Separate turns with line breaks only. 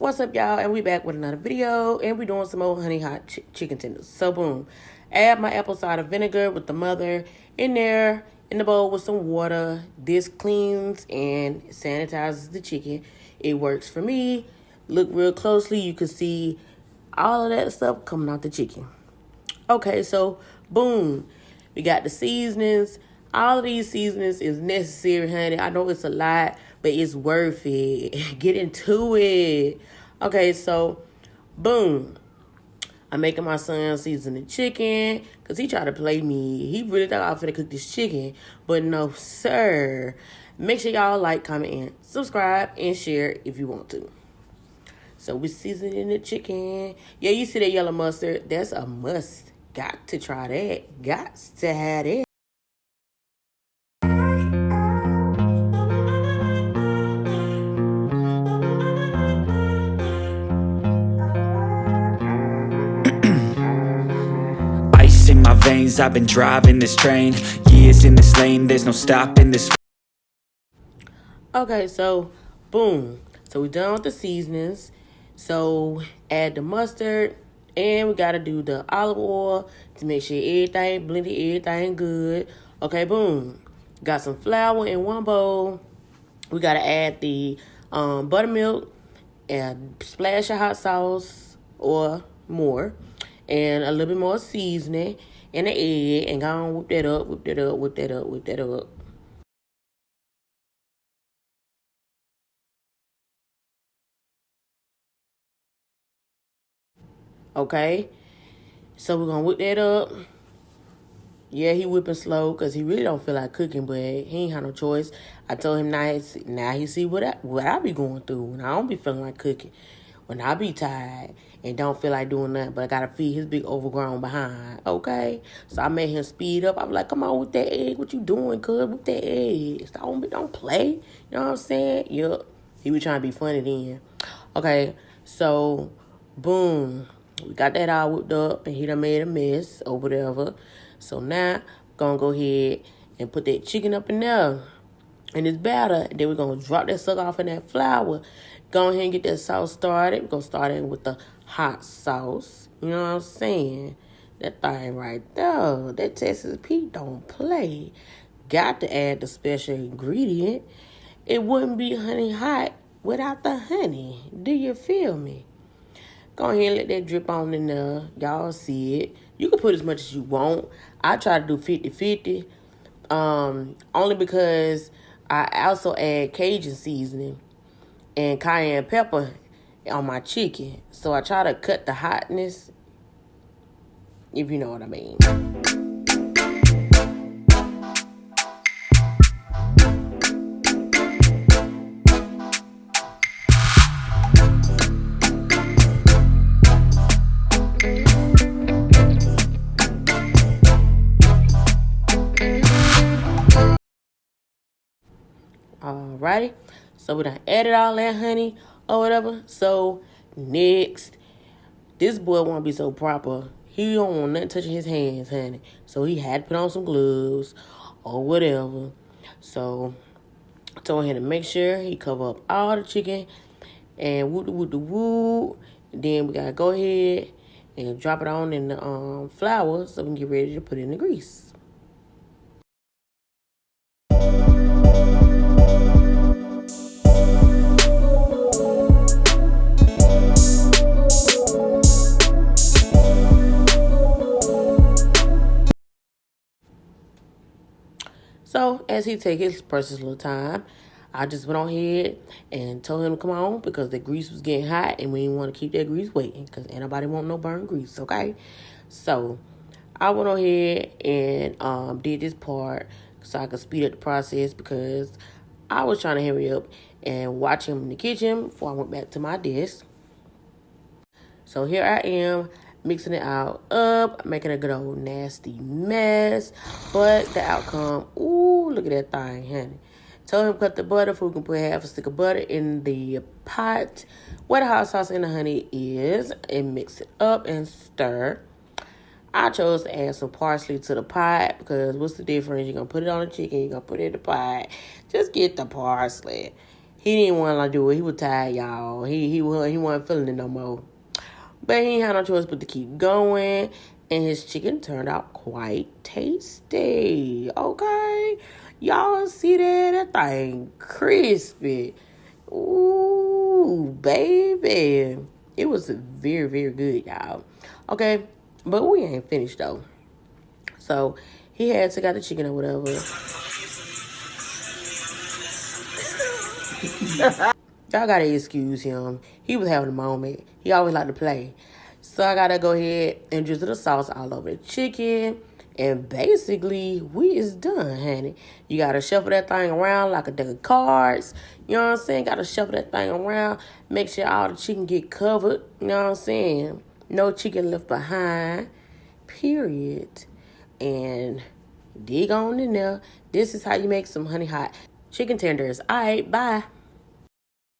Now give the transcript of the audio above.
What's up, y'all? And we back with another video, and we doing some old honey hot chicken tenders. So boom, add my apple cider vinegar with the mother in there in the bowl with some water. This cleans and sanitizes the chicken. It works for me. Look real closely, you can see all of that stuff coming out the chicken. Okay, so boom, we got the seasonings. All of these seasonings is necessary, honey. I know it's a lot, but it's worth it. Get into it. Okay, so boom. I'm making my son season the chicken because he tried to play me. He really thought I was going to cook this chicken, but no, sir. Make sure y'all like, comment, and subscribe, and share if you want to. So we seasoning the chicken. Yeah, you see that yellow mustard? That's a must. Got to try that. Got to have it.
Ice in my veins, I've been driving this train. Years in this lane, there's no stopping this.
Okay, so boom. So we're done with the seasonings. So add the mustard. And we got to do the olive oil to make sure everything blended, everything good. Okay, boom. Got some flour in one bowl. We got to add the buttermilk and splash of hot sauce or more. And a little bit more seasoning and an egg. And go on, whip that up, whip that up, whip that up, whip that up. Okay, so we're gonna whip that up. Yeah, he whipping slow because he really don't feel like cooking, but he ain't had no choice. I told him now he see what I be going through when I don't be feeling like cooking, when I be tired and don't feel like doing nothing, but I gotta feed his big overgrown behind. Okay, so I made him speed up. I was like, "Come on with that egg, what you doing, cuz? With that egg, don't play." You know what I'm saying? Yup. He was trying to be funny then. Okay, so boom. We got that all whipped up, and he done made a mess or whatever. So now, gonna go ahead and put that chicken up in there in this batter. And then we're gonna drop that sucker off in that flour. Go ahead and get that sauce started. We're gonna start in with the hot sauce. You know what I'm saying? That thing right there. That Texas Pete don't play. Got to add the special ingredient. It wouldn't be honey hot without the honey. Do you feel me? Go ahead and let that drip on in there. Y'all see it. You can put as much as you want. I try to do 50-50. Only because I also add Cajun seasoning and cayenne pepper on my chicken. So I try to cut the hotness, if you know what I mean. Alrighty, so we done added all that honey or whatever. So next, this boy won't be so proper. He don't want nothing touching his hands, honey. So he had to put on some gloves or whatever. So I told him to make sure he cover up all the chicken and woo. Then we gotta go ahead and drop it on in the flour so we can get ready to put it in the grease. So as he take his precious little time, I just went on ahead and told him to come on because the grease was getting hot and we didn't want to keep that grease waiting because anybody want no burnt grease, okay? So I went on ahead and did this part so I could speed up the process because I was trying to hurry up and watch him in the kitchen before I went back to my desk. So here I am, mixing it out up, making a good old nasty mess. But the outcome, ooh, look at that thing, honey. Told him to cut the butter so we can put half a stick of butter in the pot where the hot sauce and the honey is and mix it up and stir. I chose to add some parsley to the pot because what's the difference? You're going to put it on the chicken, you're going to put it in the pot. Just get the parsley. He didn't want to do it. He was tired, y'all. He wasn't feeling it no more. But he ain't had no choice but to keep going. And his chicken turned out quite tasty. Okay? Y'all see that? That thing crispy. Ooh, baby. It was very, very good, y'all. Okay? But we ain't finished, though. So, he had took out the chicken or whatever. Y'all gotta excuse him. He was having a moment. He always like to play. So I gotta go ahead and drizzle the sauce all over the chicken. And basically, we is done, honey. You gotta shuffle that thing around like a deck of cards. You know what I'm saying? Gotta shuffle that thing around. Make sure all the chicken get covered. You know what I'm saying? No chicken left behind. Period. And dig on in there. This is how you make some honey hot chicken tenders. All right, bye.